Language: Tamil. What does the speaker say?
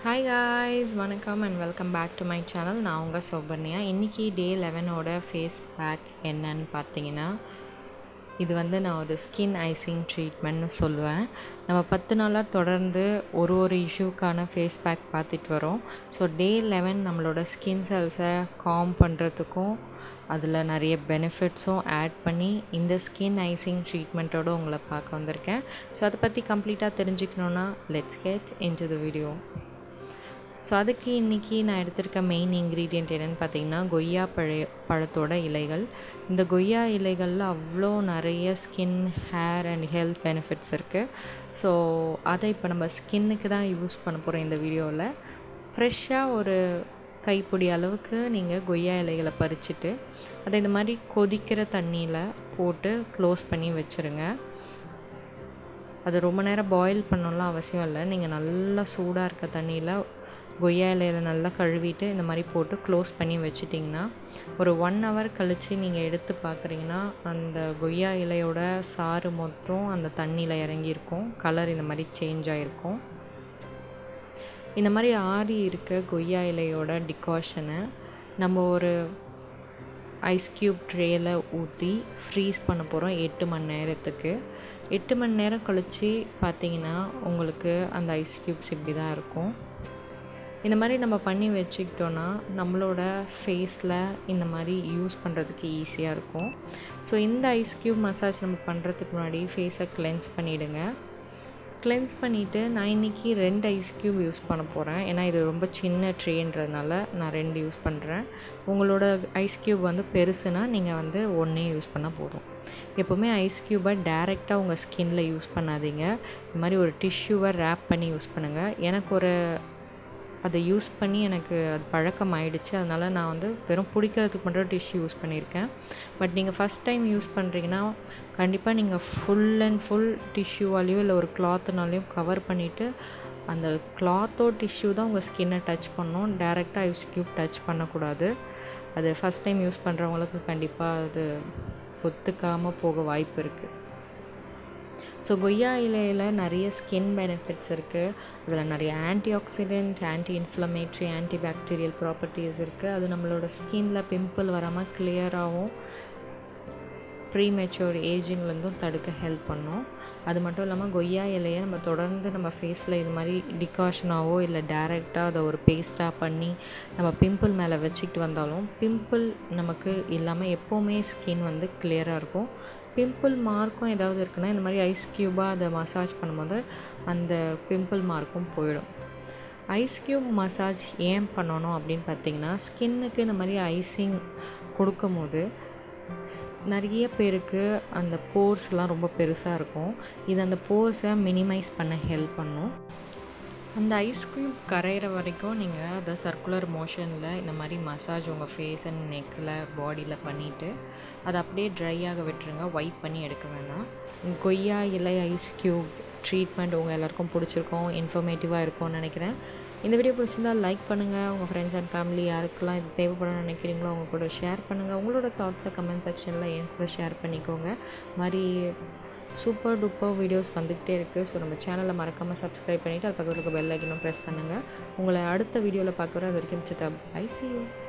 Hi guys, வணக்கம் and welcome back to my channel. நான் உங்கள் சௌபர்ணியா. இன்றைக்கி டே 11ஓட ஃபேஸ் பேக் என்னன்னு பார்த்தீங்கன்னா, இது வந்து நான் ஒரு ஸ்கின் ஐசிங் ட்ரீட்மெண்ட்னு சொல்லுவேன். நம்ம 10 நாளாக தொடர்ந்து ஒரு இஷ்யூக்கான ஃபேஸ் பேக் பார்த்துட்டு வரோம். ஸோ டே 11 நம்மளோட ஸ்கின் செல்ஸை காம் பண்ணுறதுக்கும் அதில் நிறைய பெனிஃபிட்ஸும் ஆட் பண்ணி இந்த ஸ்கின் ஐசிங் ட்ரீட்மெண்ட்டோடு உங்களை பார்க்க வந்திருக்கேன். ஸோ அதை பற்றி கம்ப்ளீட்டாக தெரிஞ்சுக்கணுன்னா let's get into the video. So அதுக்கு இன்றைக்கி நான் எடுத்திருக்க மெயின் இன்க்ரீடியண்ட் என்னென்னு பார்த்தீங்கன்னா, கொய்யா பழத்தோட இலைகள். இந்த கொய்யா இலைகளில் அவ்வளோ நிறைய skin, hair and health benefits இருக்குது. ஸோ அதை இப்போ நம்ம ஸ்கின்னுக்கு தான் யூஸ் பண்ண போகிறோம் இந்த வீடியோவில். ஃப்ரெஷ்ஷாக ஒரு கைப்பிடி அளவுக்கு நீங்கள் கொய்யா இலைகளை பறிச்சுட்டு அதை இந்த மாதிரி கொதிக்கிற தண்ணியில் போட்டு க்ளோஸ் பண்ணி வச்சுருங்க. அது ரொம்ப நேரம் பாயில் பண்ணணும்லாம் அவசியம் இல்லை. நீங்கள் நல்லா சூடாக இருக்க தண்ணியில் கொய்யா இலையில் நல்லா கழுவிட்டு இந்த மாதிரி போட்டு க்ளோஸ் பண்ணி வச்சிட்டிங்கன்னா, ஒரு 1 hour கழித்து நீங்கள் எடுத்து பார்க்குறீங்கன்னா, அந்த கொய்யா இலையோட சாறு மொத்தம் அந்த தண்ணியில் இறங்கியிருக்கும். கலர் இந்த மாதிரி சேஞ்ச் ஆகிருக்கும். இந்த மாதிரி ஆறி இருக்க கொய்யா இலையோட டிகாஷனை நம்ம ஒரு ஐஸ் க்யூப் ட்ரேயில் ஊற்றி ஃப்ரீஸ் பண்ண போகிறோம் 8 மணி நேரத்துக்கு. 8 மணி நேரம் கழித்து பார்த்தீங்கன்னா உங்களுக்கு அந்த ஐஸ் க்யூப்ஸ் இப்படி தான் இருக்கும். இந்த மாதிரி நம்ம பண்ணி வச்சுக்கிட்டோன்னா நம்மளோட ஃபேஸில் இந்த மாதிரி யூஸ் பண்ணுறதுக்கு ஈஸியாக இருக்கும். ஸோ இந்த ஐஸ் க்யூப் மசாஜ் நம்ம பண்ணுறதுக்கு முன்னாடி ஃபேஸை கிளென்ஸ் பண்ணிவிடுங்க. கிளென்ஸ் பண்ணிவிட்டு நான் இன்றைக்கி 2 ஐஸ் க்யூப் யூஸ் பண்ண போகிறேன். ஏன்னா இது ரொம்ப சின்ன ட்ரேன்றதுனால நான் 2 யூஸ் பண்ணுறேன். உங்களோட ஐஸ் க்யூப் வந்து பெருசுனா நீங்கள் வந்து 1 யூஸ் பண்ணால் போதும். எப்போவுமே ஐஸ் க்யூபை டேரெக்டாக உங்கள் ஸ்கின்னில் யூஸ் பண்ணாதீங்க. இந்த மாதிரி ஒரு டிஷ்யூவை ரேப் பண்ணி யூஸ் பண்ணுங்கள். எனக்கு அதை யூஸ் பண்ணி எனக்கு அது பழக்கம் ஆகிடுச்சு. அதனால் நான் வந்து வெறும் பிடிக்கிறதுக்கு மட்டும் டிஷ்யூ யூஸ் பண்ணியிருக்கேன். பட் நீங்கள் ஃபஸ்ட் டைம் யூஸ் பண்ணுறீங்கன்னா கண்டிப்பாக நீங்கள் ஃபுல் அண்ட் ஃபுல் டிஷ்யூவாலேயோ இல்லை ஒரு கிளாத்துனாலேயும் கவர் பண்ணிவிட்டு அந்த கிளாத்தோ டிஷ்யூ தான் உங்கள் ஸ்கின்னை டச் பண்ணணும். டேரெக்டாக ஐஸ் க்யூப் டச் பண்ணக்கூடாது. அது ஃபஸ்ட் டைம் யூஸ் பண்ணுறவங்களுக்கு கண்டிப்பாக அது ஒத்துக்காமல் போக வாய்ப்பு இருக்குது. ஸோ கொய்யா இலையில் நிறைய ஸ்கின் பெனிஃபிட்ஸ் இருக்குது. அதில் நிறைய antioxidant, anti inflammatory, anti bacterial properties இருக்குது. அது நம்மளோட ஸ்கின்னில் பிம்பிள் வராமல் கிளியராகவும் ப்ரீமெச்சூர் ஏஜிங்லேருந்தும் தடுக்க ஹெல்ப் பண்ணும். அது மட்டும் இல்லாமல் கொய்யா இலையை நம்ம தொடர்ந்து நம்ம ஃபேஸில் இது மாதிரி டிகாஷனாவோ இல்லை டேரெக்டாக அதை ஒரு பேஸ்ட்டாக பண்ணி நம்ம பிம்பிள் மேலே வச்சுக்கிட்டு வந்தாலும் பிம்பிள் நமக்கு இல்லாமல் எப்போவுமே ஸ்கின் வந்து கிளியராக இருக்கும். பிம்பிள் மார்க்கும் ஏதாவது இருக்குன்னா இந்த மாதிரி ஐஸ் க்யூபாக அதை மசாஜ் பண்ணும்போது அந்த பிம்பிள் மார்க்கும் போயிடும். ஐஸ் க்யூப் மசாஜ் ஏன் பண்ணணும் அப்படின்னு பார்த்தீங்கன்னா, ஸ்கின்னுக்கு இந்த மாதிரி ஐசிங் கொடுக்கும் போது நிறைய பேருக்கு அந்த போர்ஸ்லாம் ரொம்ப பெருசாக இருக்கும். இது அந்த போர்ஸை மினிமைஸ் பண்ண ஹெல்ப் பண்ணும். அந்த ஐஸ் க்யூப் கரையிற வரைக்கும் நீங்கள் அதை சர்க்குலர் மோஷனில் இந்த மாதிரி மசாஜ் உங்கள் ஃபேஸ் அண்ட் நெக்கில் பாடியில் பண்ணிவிட்டு அதை அப்படியே ட்ரை ஆக விட்டுருங்க. வைப் பண்ணி எடுக்க வேணாம். கொய்யா இலை ஐஸ் க்யூப் ட்ரீட்மெண்ட் உங்கள் எல்லாருக்கும் பிடிச்சிருக்கோம், இன்ஃபர்மேட்டிவாக இருக்கும்னு நினைக்கிறேன். இந்த வீடியோ பிடிச்சிருந்தால் லைக் பண்ணுங்கள். உங்கள் ஃப்ரெண்ட்ஸ் அண்ட் ஃபேமிலி யாருக்கெல்லாம் இது தேவைப்படணும்னு நினைக்கிறீங்களோ அவங்க கூட ஷேர் பண்ணுங்கள். உங்களோட தாட்ஸை கமெண்ட் செக்ஷனில் என் கூட ஷேர் பண்ணிக்கோங்க. மாதிரி சூப்பர் டூப்பர் வீடியோஸ் வந்துக்கிட்டே இருக்குது. ஸோ நம்ம சேனலை மறக்காமல் சப்ஸ்கிரைப் பண்ணிவிட்டு அது பக்கத்தில் பெல் ஐக்கனும் ப்ரெஸ் பண்ணுங்கள். உங்களை அடுத்த வீடியோவில் பார்க்குறோம். அது வரைக்கும் பை. See you.